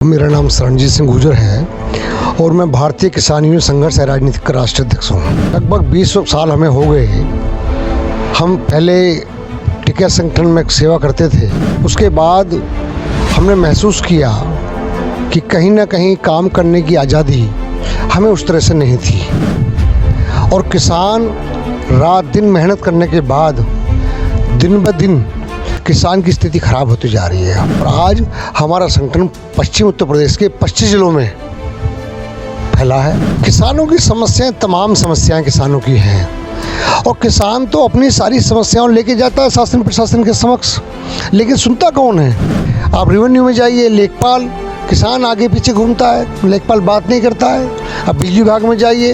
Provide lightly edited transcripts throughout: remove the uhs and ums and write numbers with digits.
मेरा नाम शरणजीत सिंह गुर्जर है और मैं भारतीय किसान यूनियन संघर्ष राजनीतिक का राष्ट्रीय अध्यक्ष हूँ। लगभग 20 साल हमें हो गए। हम पहले टिकैत संगठन में सेवा करते थे। उसके बाद हमने महसूस किया कि कहीं ना कहीं काम करने की आज़ादी हमें उस तरह से नहीं थी और किसान रात दिन मेहनत करने के बाद दिन ब दिन किसान की स्थिति खराब होती जा रही है। और आज हमारा संगठन पश्चिम उत्तर प्रदेश के 25 जिलों में फैला है। किसानों की समस्याएं, तमाम समस्याएं किसानों की हैं और किसान तो अपनी सारी समस्याओं लेके जाता है शासन प्रशासन के समक्ष, लेकिन सुनता कौन है? आप रेवेन्यू में जाइए, लेखपाल, किसान आगे पीछे घूमता है, लेखपाल बात नहीं करता है। आप बिजली विभाग में जाइए,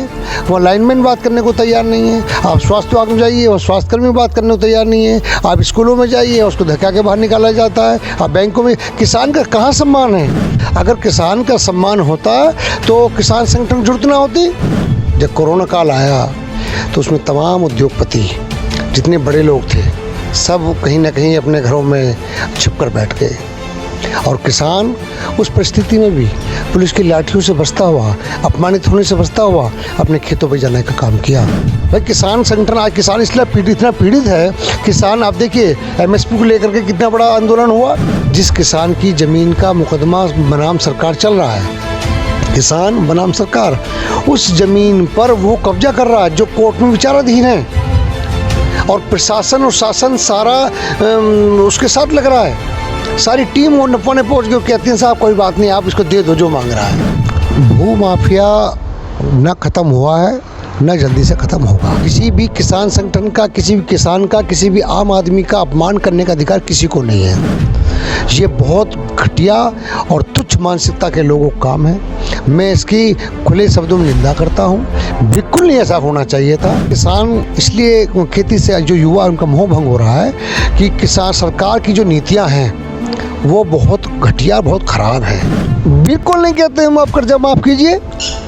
वहाँ लाइनमैन बात करने को तैयार नहीं है। आप स्वास्थ्य विभाग में जाइए, वहाँ स्वास्थ्यकर्मी बात करने को तैयार नहीं है। आप स्कूलों में जाइए, उसको धक्का के बाहर निकाला जाता है। आप बैंकों में, किसान का कहाँ सम्मान है? अगर किसान का सम्मान होता तो किसान संगठन जरूरत ना होती। जब कोरोना काल आया तो उसमें तमाम उद्योगपति जितने बड़े लोग थे सब कहीं ना कहीं अपने घरों में छुप कर बैठ गए और किसान उस परिस्थिति में भी पुलिस की लाठियों से बचता हुआ, अपमानित होने से बचता हुआ अपने खेतों पर जाने का काम किया। भाई किसान संगठन, आज किसान इसलिए इतना पीड़ित है। किसान, आप देखिए एमएसपी को लेकर के कितना बड़ा आंदोलन हुआ। जिस किसान की ज़मीन का मुकदमा बनाम सरकार चल रहा है, किसान बनाम सरकार, उस ज़मीन पर वो कब्जा कर रहा है जो कोर्ट में विचाराधीन है और प्रशासन और शासन सारा उसके साथ लग रहा है। सारी टीम वो नफा पहुँच गई, कहती हैं साहब कोई बात नहीं, आप इसको दे दो जो मांग रहा है। भू माफिया न ख़त्म हुआ है न जल्दी से ख़त्म होगा। किसी भी किसान संगठन का, किसी भी किसान का, किसी भी आम आदमी का अपमान करने का अधिकार किसी को नहीं है। ये बहुत घटिया और तुच्छ मानसिकता के लोगों का काम है। मैं इसकी खुले शब्दों में निंदा करता हूँ। बिल्कुल नहीं ऐसा होना चाहिए था। किसान इसलिए खेती से जो युवा उनका मोह भंग हो रहा है कि किसान सरकार की जो नीतियाँ हैं वो बहुत घटिया, बहुत ख़राब है। बिल्कुल नहीं कहते हम आप कर्जा माफ़ कीजिए।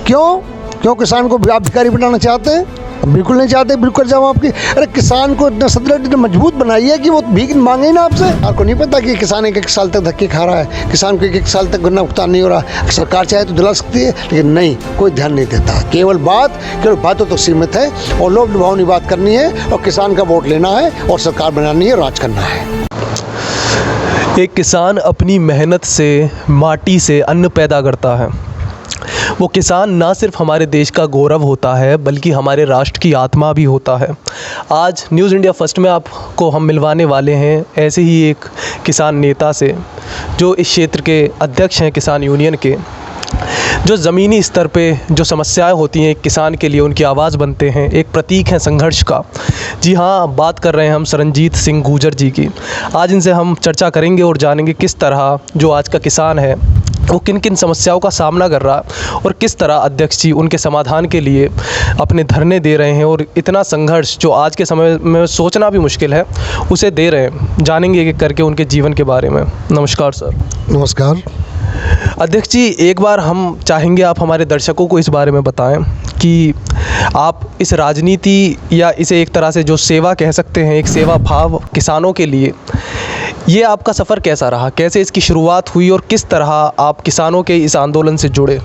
क्यों किसान को आप भिखारी बनाना चाहते हैं? बिल्कुल नहीं चाहते, बिल्कुल कर्जा माफ़ की। अरे किसान को इतना सदृढ़, इतना मजबूत बनाइए कि वो भीख मांगे ही ना आपसे। आपको नहीं पता कि किसान एक साल तक धक्के खा रहा है, किसान को एक साल तक गन्ना भुगतान नहीं हो रहा। सरकार चाहे तो दिला सकती है, लेकिन नहीं, कोई ध्यान नहीं देता। केवल बातों तो सीमित है और लोभ लुभावनी बात करनी है और किसान का वोट लेना है और सरकार बनानी है, राज करना है। एक किसान अपनी मेहनत से, माटी से अन्न पैदा करता है। वो किसान ना सिर्फ हमारे देश का गौरव होता है बल्कि हमारे राष्ट्र की आत्मा भी होता है। आज न्यूज़ इंडिया फर्स्ट में आपको हम मिलवाने वाले हैं ऐसे ही एक किसान नेता से जो इस क्षेत्र के अध्यक्ष हैं किसान यूनियन के, जो ज़मीनी स्तर पे जो समस्याएं होती हैं एक किसान के लिए उनकी आवाज़ बनते हैं, एक प्रतीक हैं संघर्ष का। जी हाँ, बात कर रहे हैं हम शरणजीत सिंह गुर्जर जी की। आज इनसे हम चर्चा करेंगे और जानेंगे किस तरह जो आज का किसान है वो किन किन समस्याओं का सामना कर रहा है और किस तरह अध्यक्ष जी उनके समाधान के लिए अपने धरने दे रहे हैं और इतना संघर्ष जो आज के समय में सोचना भी मुश्किल है उसे दे रहे हैं। जानेंगे एक करके उनके जीवन के बारे में। नमस्कार सर। नमस्कार अध्यक्ष जी, एक बार हम चाहेंगे आप हमारे दर्शकों को इस बारे में बताएं कि आप इस राजनीति या इसे एक तरह से जो सेवा कह सकते हैं, एक सेवा भाव किसानों के लिए, ये आपका सफ़र कैसा रहा? कैसे इसकी शुरुआत हुई और किस तरह आप किसानों के इस आंदोलन से जुड़े?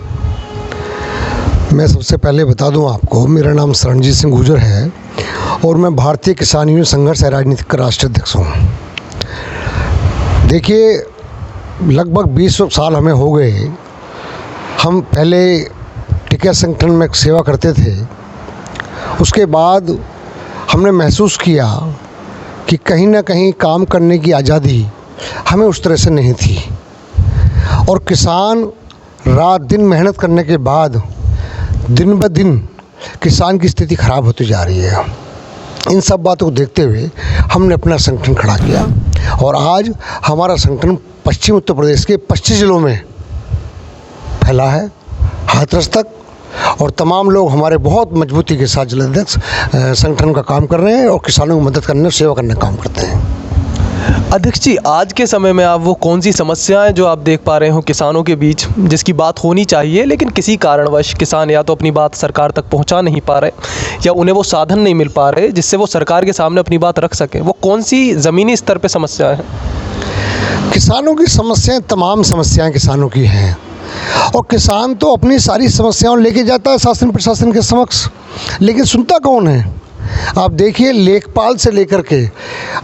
मैं सबसे पहले बता दूं आपको, मेरा नाम शरणजीत सिंह गुर्जर है और मैं भारतीय किसान यूनियन संघर्ष राजनीतिक का राष्ट्रीय अध्यक्ष हूँ। देखिए, लगभग 20 साल हमें हो गए। हम पहले टिकैत संगठन में सेवा करते थे। उसके बाद हमने महसूस किया कि कहीं ना कहीं काम करने की आज़ादी हमें उस तरह से नहीं थी और किसान रात दिन मेहनत करने के बाद दिन ब दिन किसान की स्थिति खराब होती जा रही है। इन सब बातों को देखते हुए हमने अपना संगठन खड़ा किया और आज हमारा संगठन पश्चिम उत्तर प्रदेश के 25 जिलों में फैला है, हाथरस तक। और तमाम लोग हमारे बहुत मजबूती के साथ जिलाध्यक्ष संगठन का काम कर रहे हैं और किसानों की मदद करने और सेवा करने का काम करते हैं। अध्यक्ष जी, आज के समय में आप वो कौन सी समस्याएं जो आप देख पा रहे हो किसानों के बीच जिसकी बात होनी चाहिए लेकिन किसी कारणवश किसान या तो अपनी बात सरकार तक पहुंचा नहीं पा रहे या उन्हें वो साधन नहीं मिल पा रहे जिससे वो सरकार के सामने अपनी बात रख सकें, वो कौन सी ज़मीनी स्तर पर समस्याएँ हैं? किसानों की समस्याएं, तमाम समस्याएं किसानों की हैं। और किसान तो अपनी सारी समस्याओं लेके जाता है शासन प्रशासन के समक्ष, लेकिन सुनता कौन है? आप देखिए, लेखपाल से लेकर के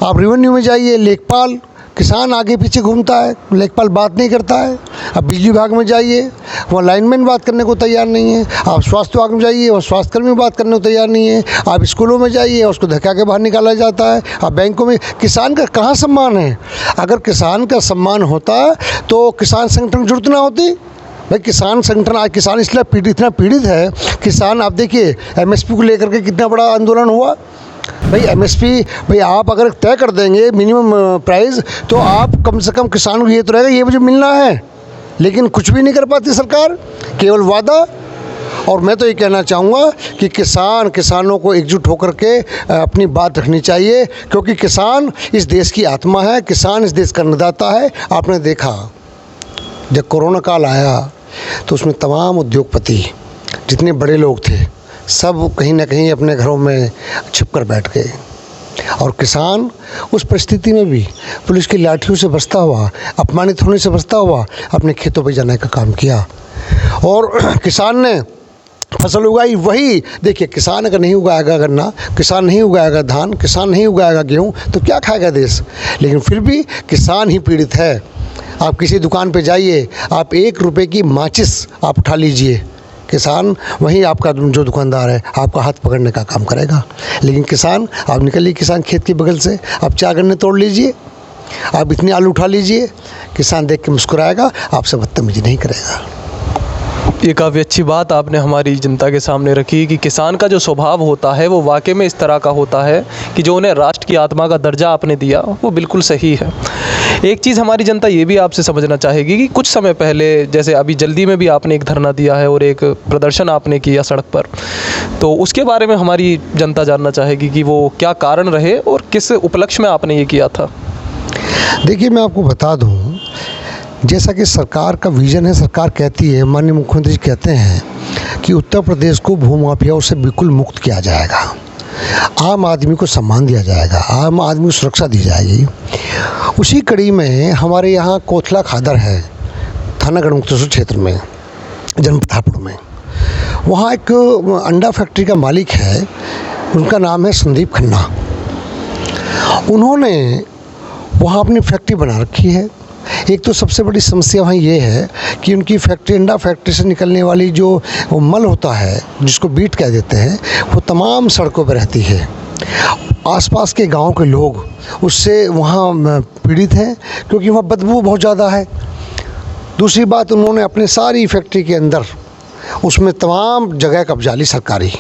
आप रेवेन्यू में जाइए, लेखपाल किसान आगे पीछे घूमता है, लेखपाल बात नहीं करता है। अब बिजली विभाग में जाइए, वहाँ लाइनमैन बात करने को तैयार नहीं है। आप स्वास्थ्य विभाग में जाइए, वहाँ स्वास्थ्यकर्मी बात करने को तैयार नहीं है। आप स्कूलों में जाइए, उसको धक्का के बाहर निकाला जाता है। आप बैंकों में, किसान का कहाँ सम्मान है? अगर किसान का सम्मान होता तो किसान संगठन जुड़त ना होती। भाई किसान संगठन, आज किसान इसलिए इतना पीड़ित है। किसान, आप देखिए MSP को लेकर के कितना बड़ा आंदोलन हुआ। भाई MSP, भाई आप अगर तय कर देंगे मिनिमम प्राइस, तो आप कम से कम किसान को ये तो रहेगा ये मुझे मिलना है, लेकिन कुछ भी नहीं कर पाती सरकार, केवल वादा। और मैं तो ये कहना चाहूँगा कि किसानों को एकजुट होकर के अपनी बात रखनी चाहिए, क्योंकि किसान इस देश की आत्मा है, किसान इस देश का अन्नदाता है। आपने देखा जब कोरोना काल आया तो उसमें तमाम उद्योगपति जितने बड़े लोग थे सब कहीं ना कहीं अपने घरों में छिप कर बैठ गए, और किसान उस परिस्थिति में भी पुलिस की लाठियों से बचता हुआ, अपमानित होने से बचता हुआ अपने खेतों पर जाने का काम किया। और किसान ने फसल उगाई। वही देखिए, किसान अगर नहीं उगाएगा गन्ना, किसान नहीं उगाएगा धान, किसान नहीं उगाएगा गेहूँ, तो क्या खाएगा देश? लेकिन फिर भी किसान ही पीड़ित है। आप किसी दुकान पे जाइए, आप 1 रुपये की माचिस आप उठा लीजिए, किसान वहीं आपका जो दुकानदार है आपका हाथ पकड़ने का काम करेगा। लेकिन किसान, आप निकलिए किसान खेत के बगल से, आप 4 गन्ने तोड़ लीजिए, आप इतने आलू उठा लीजिए, किसान देख के मुस्कुराएगा, आपसे बदतमीजी नहीं करेगा। ये काफ़ी अच्छी बात आपने हमारी जनता के सामने रखी कि किसान का जो स्वभाव होता है वो वाकई में इस तरह का होता है कि जो उन्हें राष्ट्र की आत्मा का दर्जा आपने दिया वो बिल्कुल सही है। एक चीज़ हमारी जनता ये भी आपसे समझना चाहेगी कि कुछ समय पहले, जैसे अभी जल्दी में भी आपने एक धरना दिया है और एक प्रदर्शन आपने किया सड़क पर, तो उसके बारे में हमारी जनता जानना चाहेगी कि वो क्या कारण रहे और किस उपलक्ष्य में आपने ये किया था। देखिए, मैं आपको बता दूं, जैसा कि सरकार का विज़न है, सरकार कहती है, माननीय मुख्यमंत्री जी कहते हैं कि उत्तर प्रदेश को भूमाफियाओं से बिल्कुल मुक्त किया जाएगा, आम आदमी को सम्मान दिया जाएगा, आम आदमी को सुरक्षा दी जाएगी। उसी कड़ी में हमारे यहाँ कोथला खादर है, थाना गढ़मुक्तेश्वर क्षेत्र में, जनपद हापुड़ में। वहाँ एक अंडा फैक्ट्री का मालिक है, उनका नाम है संदीप खन्ना। उन्होंने वहाँ अपनी फैक्ट्री बना रखी है। एक तो सबसे बड़ी समस्या वहाँ ये है कि उनकी फैक्ट्री, अंडा फैक्ट्री से निकलने वाली जो वो मल होता है, जिसको बीट कह देते हैं, वो तमाम सड़कों पर रहती है। आसपास के गांव के लोग उससे वहाँ पीड़ित हैं, क्योंकि वहाँ बदबू बहुत ज़्यादा है। दूसरी बात, उन्होंने अपने सारी फैक्ट्री के अंदर उसमें तमाम जगह कब्जा ली सरकारी।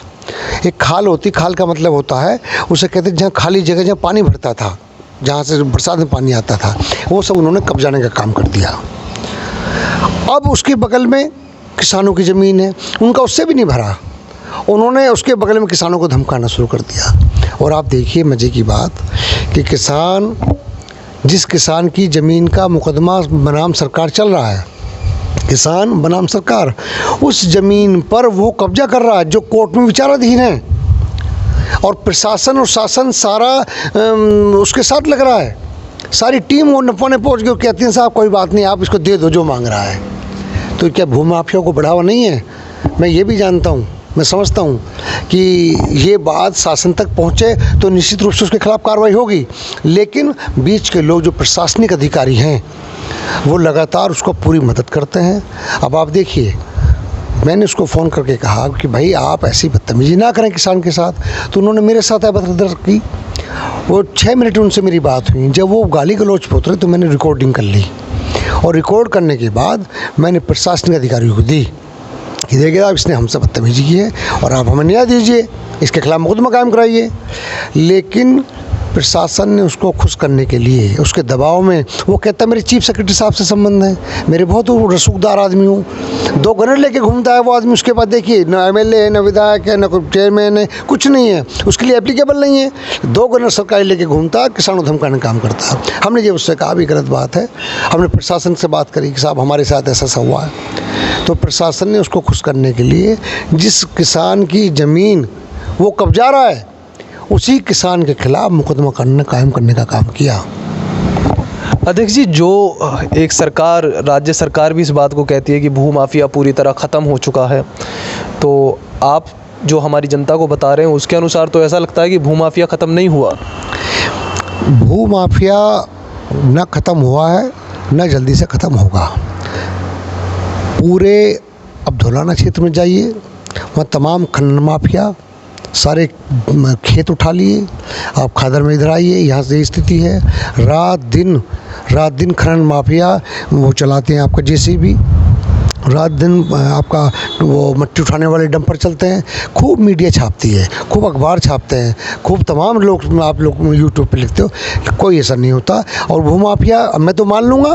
एक खाल होती, खाल का मतलब होता है, उसे कहते हैं जहाँ खाली जगह, जहाँ पानी भरता था, जहाँ से बरसात में पानी आता था, वो सब उन्होंने कब्जाने का काम कर दिया। अब उसके बगल में किसानों की ज़मीन है, उनका उससे भी नहीं भरा, उन्होंने उसके बगल में किसानों को धमकाना शुरू कर दिया। और आप देखिए मज़े की बात कि किसान, जिस किसान की ज़मीन का मुकदमा बनाम सरकार चल रहा है, किसान बनाम सरकार, उस ज़मीन पर वो कब्जा कर रहा है जो कोर्ट में विचाराधीन है, और प्रशासन और शासन सारा उसके साथ लग रहा है। सारी टीम वो नपने पहुँच गई, कहती हैं साहब कोई बात नहीं, आप इसको दे दो जो मांग रहा है। तो क्या भूमाफियाओं को बढ़ावा नहीं है? मैं ये भी जानता हूँ, मैं समझता हूँ कि ये बात शासन तक पहुँचे तो निश्चित रूप से उसके खिलाफ कार्रवाई होगी, लेकिन बीच के लोग जो प्रशासनिक अधिकारी हैं वो लगातार उसको पूरी मदद करते हैं। अब आप देखिए, मैंने उसको फ़ोन करके कहा कि भाई आप ऐसी बदतमीजी ना करें किसान के साथ, तो उन्होंने मेरे साथ अभद्र की। वो 6 मिनट उनसे मेरी बात हुई। जब वो गाली गलौज पे उतरे तो मैंने रिकॉर्डिंग कर ली, और रिकॉर्ड करने के बाद मैंने प्रशासनिक अधिकारियों को दी कि देखिए आप, इसने हमसे बदतमीजी की है और आप हमें न्याय दीजिए, इसके खिलाफ मुकदमा कायम कराइए। लेकिन प्रशासन ने उसको खुश करने के लिए, उसके दबाव में, वो कहता मेरे चीफ सेक्रेटरी साहब से संबंध है, मेरे बहुत रसूखदार आदमी हूँ, 2 गनर लेके घूमता है वो आदमी। उसके बाद देखिए, न MLA है, न विधायक है, न कोई चेयरमैन है, कुछ नहीं है, उसके लिए एप्लीकेबल नहीं है। 2 गनर सरकारी लेके घूमता है, किसानों धमकाने का काम करता है। हमने ये उससे कहा भी गलत बात है, हमने प्रशासन से बात करी कि साहब हमारे साथ ऐसा हुआ है। तो प्रशासन ने उसको खुश करने के लिए जिस किसान की ज़मीन वो कब्जा रहा है, उसी किसान के खिलाफ मुकदमा कायम करने का काम किया। अध्यक्ष जी, जो एक सरकार, राज्य सरकार भी इस बात को कहती है कि भू माफिया पूरी तरह ख़त्म हो चुका है, तो आप जो हमारी जनता को बता रहे हैं उसके अनुसार तो ऐसा लगता है कि भू माफिया ख़त्म नहीं हुआ। भू माफिया न ख़त्म हुआ है, न जल्दी से ख़त्म होगा। पूरे अब धौलाना क्षेत्र में जाइए, वहाँ तमाम खनन माफिया सारे खेत उठा लिए। आप खादर में इधर आइए, यहाँ से स्थिति है। रात दिन खनन माफिया वो चलाते हैं आपका जेसीबी, रात दिन आपका वो मट्टी उठाने वाले डंपर चलते हैं। खूब मीडिया छापती है, खूब अखबार छापते हैं, खूब तमाम लोग, आप लोग यूट्यूब पे लिखते हो, कोई ऐसा नहीं होता। और भूमाफिया मैं तो मान लूँगा,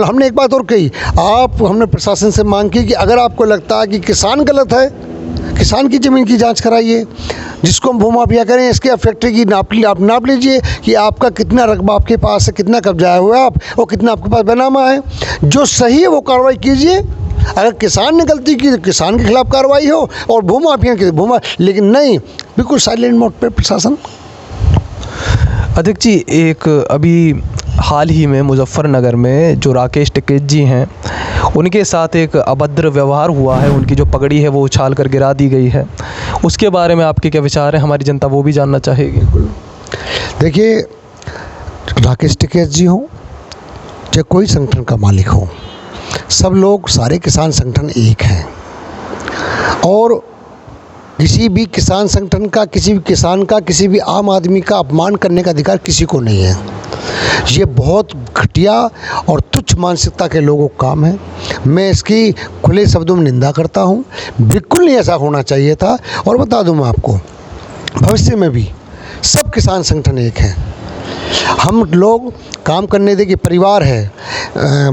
हमने एक बात और कही, हमने प्रशासन से मांग की कि अगर आपको लगता है कि किसान गलत है, किसान की ज़मीन की जांच कराइए, जिसको हम भूमाफिया करें इसके फैक्ट्री की आप नाप लीजिए कि आपका कितना रकबा आपके पास है, कितना कब्जा हुआ है आप, और कितना आपके पास बेनामा है। जो सही है वो कार्रवाई कीजिए। अगर किसान ने गलती की तो किसान के खिलाफ कार्रवाई हो, और भूमाफिया की लेकिन नहीं, बिल्कुल साइलेंट मोड पे प्रशासन। अध्यक्ष जी, एक अभी हाल ही में मुजफ्फरनगर में जो राकेश टिकैत जी हैं, उनके साथ एक अभद्र व्यवहार हुआ है, उनकी जो पगड़ी है वो उछाल कर गिरा दी गई है, उसके बारे में आपके क्या विचार हैं? हमारी जनता वो भी जानना चाहेगी। देखिए, राकेश टिकैत जी हों चाहे कोई संगठन का मालिक हो, सब लोग, सारे किसान संगठन एक हैं, और किसी भी किसान संगठन का, किसी भी किसान का, किसी भी आम आदमी का अपमान करने का अधिकार किसी को नहीं है। ये बहुत घटिया और तुच्छ मानसिकता के लोगों का काम है। मैं इसकी खुले शब्दों में निंदा करता हूँ। बिल्कुल नहीं ऐसा होना चाहिए था। और बता दूँ मैं आपको, भविष्य में भी सब किसान संगठन एक हैं। हम लोग काम करने दें कि परिवार है।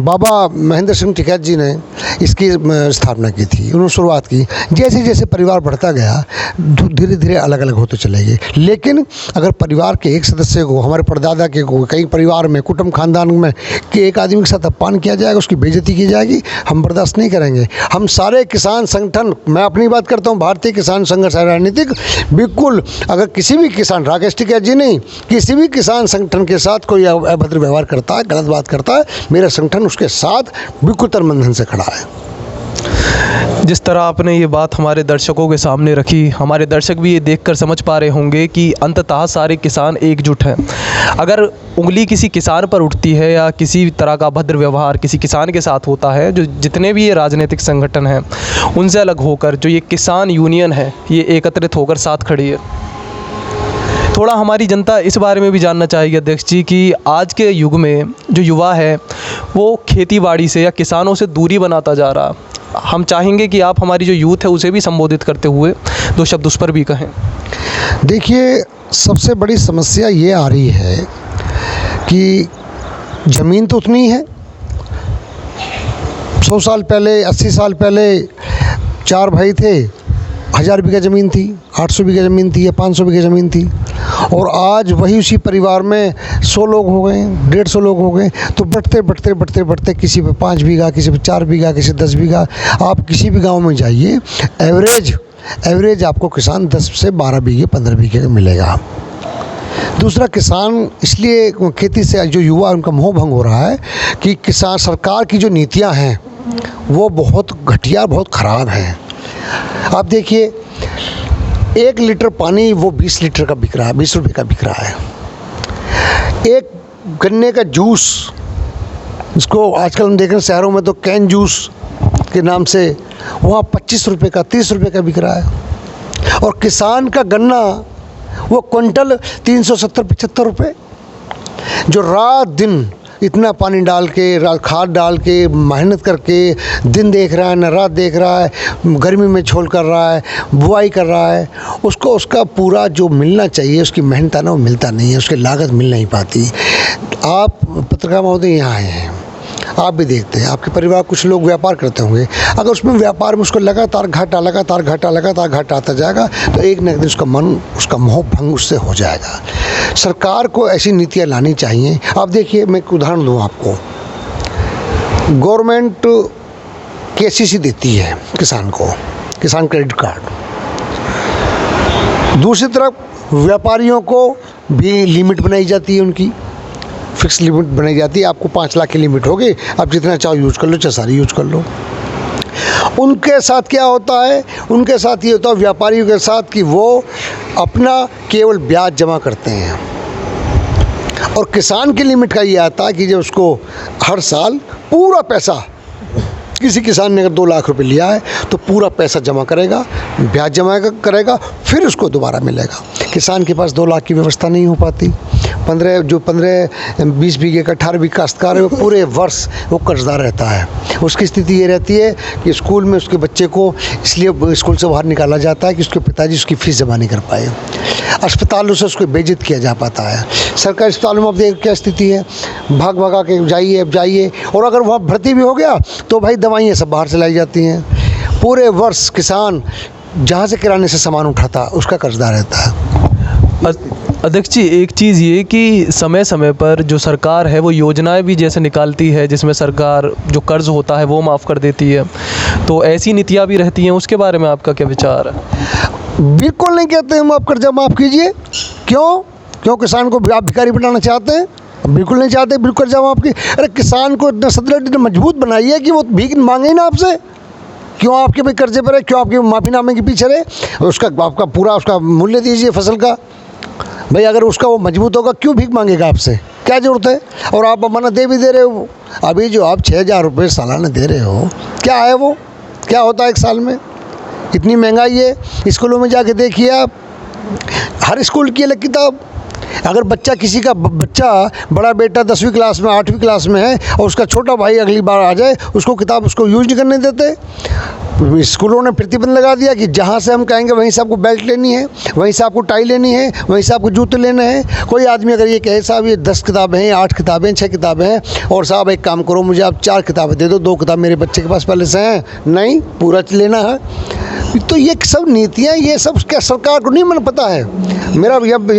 बाबा महेंद्र सिंह टिकैत जी ने इसकी स्थापना की थी, उन्होंने शुरुआत की। जैसे जैसे परिवार बढ़ता गया, धीरे धीरे अलग अलग होते चले गए। लेकिन अगर परिवार के एक सदस्य को, हमारे परदादा के को, कई परिवार में, कुटुंब खानदान में कि एक आदमी के साथ अपमान किया जाएगा, उसकी बेइज्जती की जाएगी, हम बर्दाश्त नहीं करेंगे। हम सारे किसान संगठन, मैं अपनी बात करता हूँ, भारतीय किसान संघर्ष राजनीतिक, बिल्कुल अगर किसी भी किसान, राकेश टिकैत जी नहीं, किसी भी किसान संगठन के साथ कोई अभद्र व्यवहार करता है, गलत बात करता है, मेरा संगठन उसके साथ बिल्कुल तनमन से खड़ा है। जिस तरह आपने ये बात हमारे दर्शकों के सामने रखी, हमारे दर्शक भी ये देखकर समझ पा रहे होंगे कि अंततः सारे किसान एकजुट हैं। अगर उंगली किसी किसान पर उठती है या किसी तरह का अभद्र व्यवहार किसी किसान के साथ होता है, जो जितने भी ये राजनीतिक संगठन हैं उनसे अलग होकर जो ये किसान यूनियन है, ये एकत्रित होकर साथ खड़ी है। थोड़ा हमारी जनता इस बारे में भी जानना चाहेगी अध्यक्ष जी कि आज के युग में जो युवा है वो खेतीबाड़ी से या किसानों से दूरी बनाता जा रहा। हम चाहेंगे कि आप हमारी जो यूथ है उसे भी संबोधित करते हुए दो शब्द उस पर भी कहें। देखिए, सबसे बड़ी समस्या ये आ रही है कि ज़मीन तो उतनी है। 100 साल पहले, 80 साल पहले 4 भाई थे, 1000 बीघा ज़मीन थी, 800 बीघा ज़मीन थी या 500 बीघा ज़मीन थी, और आज वही उसी परिवार में 100 लोग हो गए, 150 लोग हो गए। तो बढ़ते किसी पे 5 बीघा, किसी पे 4 बीघा, किसी 10 बीघा। आप किसी भी गांव में जाइए, एवरेज आपको किसान 10 से 12 बीघे, 15 बीघे का मिलेगा। दूसरा, किसान इसलिए खेती से जो युवा, उनका मोह भंग हो रहा है कि किसान, सरकार की जो नीतियाँ हैं वो बहुत घटिया, बहुत ख़राब हैं। आप देखिए, 1 लीटर पानी वो 20 लीटर का बिक रहा है, 20 रुपये का बिक रहा है। एक गन्ने का जूस, इसको आजकल हम देख रहे हैं शहरों में तो कैन जूस के नाम से, वहाँ 25 रुपये का, 30 रुपये का बिक रहा है। और किसान का गन्ना वो क्विंटल 370-75 रुपये, जो रात दिन इतना पानी डाल के, खाद डाल के, मेहनत करके दिन देख रहा है, न रात देख रहा है, गर्मी में छोल कर रहा है, बुआई कर रहा है, उसको उसका पूरा जो मिलना चाहिए, उसकी मेहनत है ना, वो मिलता नहीं है, उसकी लागत मिल नहीं पाती। आप पत्रकार महोदय यहाँ आए हैं, आप भी देखते हैं, आपके परिवार कुछ लोग व्यापार करते होंगे। अगर उसमें व्यापार में उसको लगातार घाटा आता जाएगा तो एक न एक दिन उसका मोह भंग उससे हो जाएगा। सरकार को ऐसी नीतियाँ लानी चाहिए। आप देखिए, मैं एक उदाहरण दूँ आपको। गवर्नमेंट KCC देती है किसान को, किसान क्रेडिट कार्ड। दूसरी तरफ व्यापारियों को भी लिमिट बनाई जाती है उनकी, फिक्स लिमिट बनाई जाती है, आपको 5 लाख की लिमिट होगी, आप जितना चाहो यूज़ कर लो, चाहे सारी यूज़ कर लो। उनके साथ क्या होता है, उनके साथ ये होता है व्यापारियों के साथ कि वो अपना केवल ब्याज जमा करते हैं, और किसान की लिमिट का ये आता है कि जब उसको हर साल पूरा पैसा, किसी किसान ने अगर 2 लाख रुपए लिया है तो पूरा पैसा जमा करेगा, ब्याज जमा करेगा, फिर उसको दोबारा मिलेगा। किसान के पास 2 लाख की व्यवस्था नहीं हो पाती। 15-20 बीघे का 18 बीघे काश्तकार है, वो पूरे वर्ष वो कर्जदार रहता है। उसकी स्थिति ये रहती है कि स्कूल में उसके बच्चे को इसलिए स्कूल से बाहर निकाला जाता है कि उसके पिताजी उसकी फ़ीस जमा नहीं कर पाए। अस्पतालों से उसको बेइज्जत किया जा पाता है। सरकारी अस्पतालों में अब देख क्या स्थिति है, भाग भगा के जाइए, और अगर वहाँ भर्ती भी हो गया तो भाई दवाइयाँ सब बाहर से लाई जाती हैं। पूरे वर्ष किसान जहाँ से किराने से सामान उठाता उसका कर्जदार रहता है। अध्यक्ष जी, एक चीज़ ये कि समय समय पर जो सरकार है वो योजनाएं भी जैसे निकालती है जिसमें सरकार जो कर्ज़ होता है वो माफ़ कर देती है, तो ऐसी नीतियाँ भी रहती हैं, उसके बारे में आपका क्या विचार है? बिल्कुल नहीं कहते हम आप कर्जा माफ़ कीजिए। क्यों किसान को आप भिखारी बनाना चाहते हैं? बिल्कुल नहीं चाहते, बिल्कुल कर्जा माफ़ की। अरे किसान को इतना सदृढ़, इतना मजबूत बनाइए कि वो भीख मांगे ना आपसे। क्यों आपके भाई कर्जे पर है, क्यों आपके माफ़ीनामे के पीछे रहे? उसका आपका पूरा उसका मूल्य दीजिए फसल का। भाई अगर उसका वो मजबूत होगा क्यों भीख मांगेगा आपसे, क्या ज़रूरत है? और आप अमानत दे भी दे रहे हो। अभी जो आप 6,000 रुपये सालाना दे रहे हो, क्या है वो? क्या होता है एक साल में? इतनी महंगाई है। स्कूलों में जाके देखिए आप, हर स्कूल की अलग किताब। अगर बच्चा किसी का बच्चा बड़ा बेटा 10वीं क्लास में 8वीं क्लास में है और उसका छोटा भाई अगली बार आ जाए, उसको किताब उसको यूज नहीं करने देते। स्कूलों ने प्रतिबंध लगा दिया कि जहाँ से हम कहेंगे वहीं से आपको बेल्ट लेनी है, वहीं से आपको टाई लेनी है, वहीं से आपको जूते लेने हैं। कोई आदमी अगर ये कहे साहब ये 10 किताबें हैं, 8 किताबें, 6 किताबें हैं, और साहब एक काम करो मुझे आप 4 किताबें दे दो, 2 किताब मेरे बच्चे के पास पहले से हैं, नहीं पूरा लेना है। तो ये सब नीतियाँ, ये सब क्या सरकार को नहीं मन पता है?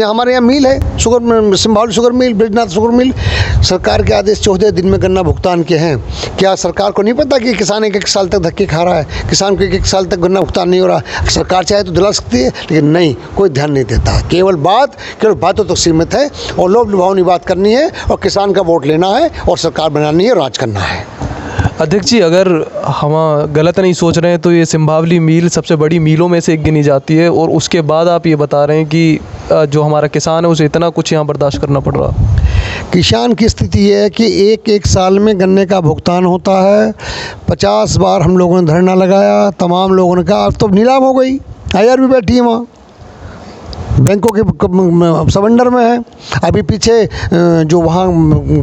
हमारे यहाँ मिल है, sugar Simbhaoli sugar mill, Brijnath sugar mill, सरकार के आदेश 14 दिन में गन्ना भुगतान के हैं। क्या सरकार को नहीं पता कि किसान 1 साल तक धक्के खा रहा है, किसान को 1 साल तक गन्ना भुगतान नहीं हो रहा? सरकार चाहे तो दिला सकती है, लेकिन नहीं, कोई ध्यान नहीं देता। केवल बातों तक सीमित है, और लोभ लुभावनी बात करनी है, और किसान का वोट लेना है, और सरकार बनानी है, राज करना है। अध्यक्ष जी, अगर हम गलत नहीं सोच रहे हैं तो ये सिंभावली मिल सबसे बड़ी मिलों में से एक गिनी जाती है, और उसके बाद आप ये बता रहे हैं कि जो हमारा किसान है उसे इतना कुछ यहाँ बर्दाश्त करना पड़ रहा। किसान की स्थिति है कि एक साल में गन्ने का भुगतान होता है। 50 बार हम लोगों ने धरना लगाया, तमाम लोगों ने कहा अब तो नीलाम हो गई, IR भी बैठी है वहाँ, बैंकों के समंडर में है। अभी पीछे जो वहाँ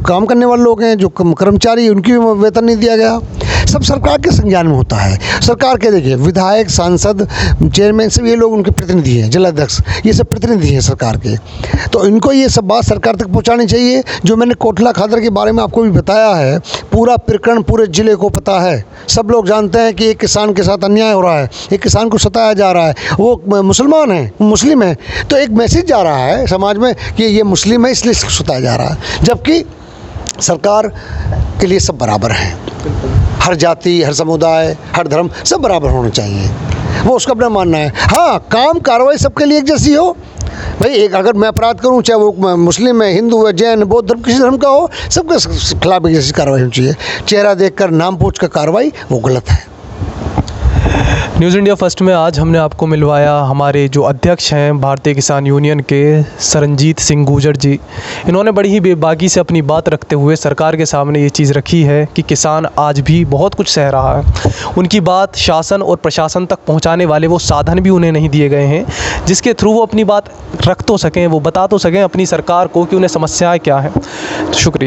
काम करने वाले लोग हैं, जो कर्मचारी, उनकी भी वेतन नहीं दिया गया। सब सरकार के संज्ञान में होता है। सरकार के देखिए विधायक, सांसद, चेयरमैन, सब ये लोग उनके प्रतिनिधि हैं, जिलाध्यक्ष, ये सब प्रतिनिधि हैं सरकार के। तो इनको ये सब बात सरकार तक पहुंचानी चाहिए। जो मैंने कोटला खादर के बारे में आपको भी बताया है, पूरा प्रकरण पूरे ज़िले को पता है। सब लोग जानते हैं कि एक किसान के साथ अन्याय हो रहा है, एक किसान को सताया जा रहा है, वो मुसलमान है, मुस्लिम है, तो एक मैसेज जा रहा है समाज में कि ये मुस्लिम है इसलिए इसको सताया जा रहा है, जबकि सरकार के लिए सब बराबर हैं। हर जाति, हर समुदाय, हर धर्म सब बराबर होना चाहिए, वो उसका अपना मानना है। हाँ, काम कार्रवाई सबके लिए एक जैसी हो। भाई एक अगर मैं अपराध करूं, चाहे वो मुस्लिम है, हिंदू है, जैन, बौद्ध धर्म, किसी धर्म का हो, सबके खिलाफ एक जैसी कार्रवाई होनी चाहिए। चेहरा देखकर नाम पूछ कर कार्रवाई वो गलत है। न्यूज़ इंडिया फर्स्ट में आज हमने आपको मिलवाया हमारे जो अध्यक्ष हैं भारतीय किसान यूनियन के, सरनजीत सिंह गुर्जर जी। इन्होंने बड़ी ही बेबाकी से अपनी बात रखते हुए सरकार के सामने ये चीज़ रखी है कि किसान आज भी बहुत कुछ सह रहा है। उनकी बात शासन और प्रशासन तक पहुंचाने वाले वो साधन भी उन्हें नहीं दिए गए हैं, जिसके थ्रू वो अपनी बात रख तो सकें, वो बता तो सकें अपनी सरकार को कि उन्हें समस्याएँ क्या हैं। शुक्रिया।